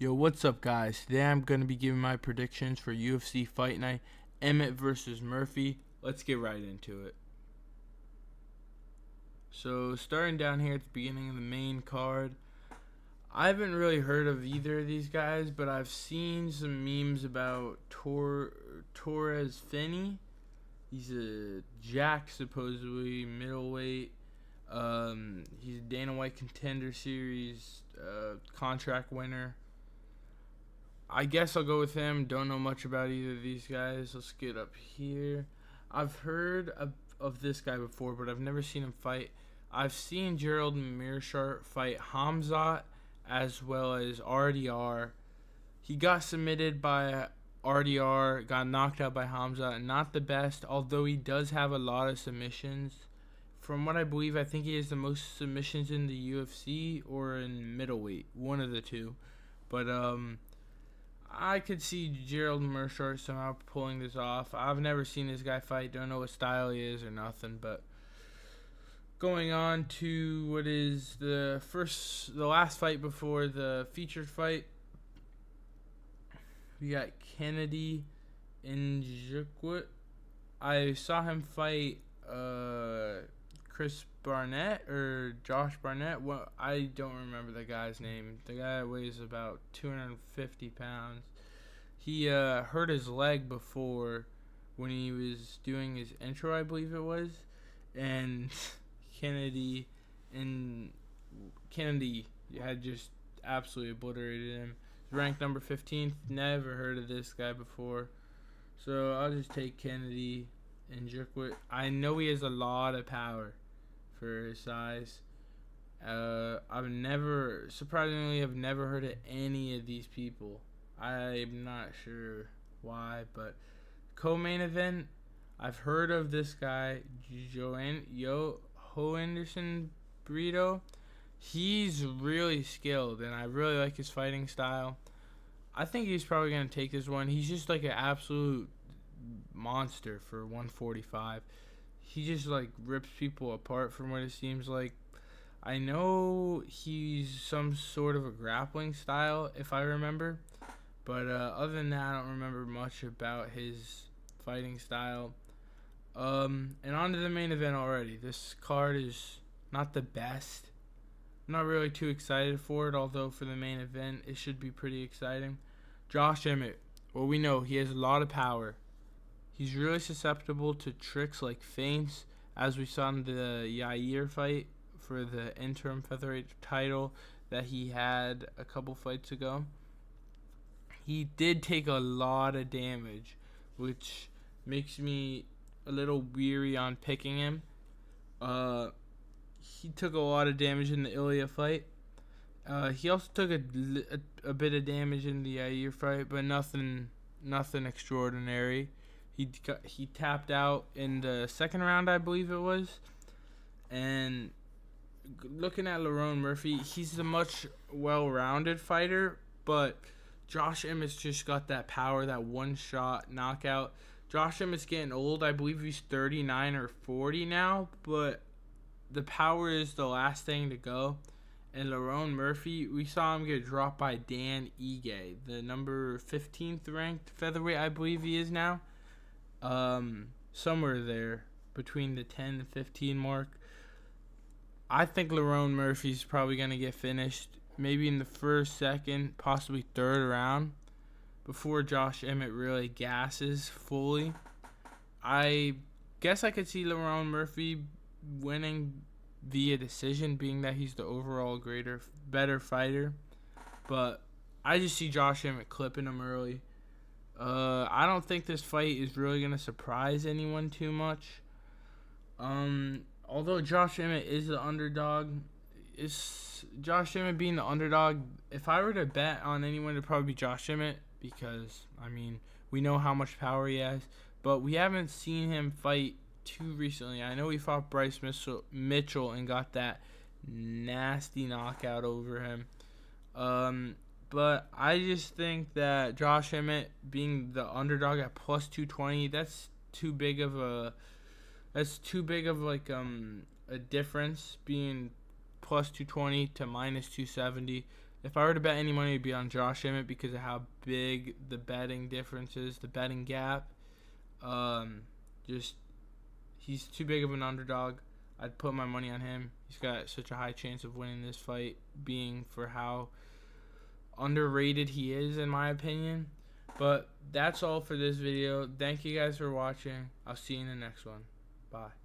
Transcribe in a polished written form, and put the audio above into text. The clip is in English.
Yo, what's up, guys? Today I'm going to be giving my predictions for UFC Fight Night, Emmett versus Murphy. Let's get right into it. So, starting down here at the beginning of the main card, I haven't really heard of either of these guys, but I've seen some memes about Torres Finney. He's a jack, supposedly, middleweight. He's a Dana White Contender Series contract winner. I guess I'll go with him. Don't know much about either of these guys. Let's get up here. I've heard of this guy before, but I've never seen him fight. I've seen Gerald Mearshart fight Hamzat as well as RDR. He got submitted by RDR, got knocked out by Hamzat. Not the best, although he does have a lot of submissions. From what I believe, I think he has the most submissions in the UFC or in middleweight, one of the two. But I could see Gerald Mearshart somehow pulling this off. I've never seen this guy fight. Don't know what style he is or nothing. But going on to what is the last fight before the featured fight, we got Kennedy Nzechukwu. I saw him fight Chris Barnett or Josh Barnett. Well, I don't remember the guy's name. The guy weighs about 250 pounds. He hurt his leg before when he was doing his intro, I believe it was. And Kennedy had just absolutely obliterated him. He's ranked number 15th. Never heard of this guy before. So I'll just take Kennedy and Nzechukwu. I know he has a lot of power for his size. Surprisingly, I've never heard of any of these people. I'm not sure why, but co-main event, I've heard of this guy, Anderson Brito. He's really skilled, and I really like his fighting style. I think he's probably going to take this one. He's just like an absolute monster for 145. He just like rips people apart from what it seems like. I know he's some sort of a grappling style, if I remember. But other than that, I don't remember much about his fighting style. And on to the main event already. This card is not the best. I'm not really too excited for it, although for the main event, it should be pretty exciting. Josh Emmett. Well, we know he has a lot of power. He's really susceptible to tricks like feints, as we saw in the Yair fight for the interim featherweight title that he had a couple fights ago. He did take a lot of damage, which makes me a little weary on picking him. He took a lot of damage in the Ilya fight. He also took a bit of damage in the Yair fight, but nothing extraordinary. He tapped out in the second round, I believe it was. And looking at Lerone Murphy, he's a much well-rounded fighter, but Josh Emmett's just got that power, that one-shot knockout. Josh Emmett's getting old. I believe he's 39 or 40 now, but the power is the last thing to go. And Lerone Murphy, we saw him get dropped by Dan Ige, the number 15th ranked featherweight, I believe he is now. Somewhere there between the 10 and 15 mark. I think Lerone Murphy's probably going to get finished maybe in the first, second, possibly third round before Josh Emmett really gasses fully. I guess I could see Lerone Murphy winning via decision, being that he's the overall better fighter. But I just see Josh Emmett clipping him early. I don't think this fight is really going to surprise anyone too much. Although Josh Emmett is the underdog, Josh Emmett being the underdog, if I were to bet on anyone, it'd probably be Josh Emmett because, I mean, we know how much power he has. But we haven't seen him fight too recently. I know he fought Bryce Mitchell and got that nasty knockout over him. But I just think that Josh Emmett being the underdog at plus 220, that's too big of a difference, being plus 220 to minus 270. If I were to bet any money, it'd be on Josh Emmett because of how big the betting difference is, the betting gap. Just he's too big of an underdog. I'd put my money on him. He's got such a high chance of winning this fight, being for how underrated he is, in my opinion. But that's all for this video. Thank you guys for watching. I'll see you in the next one. Bye.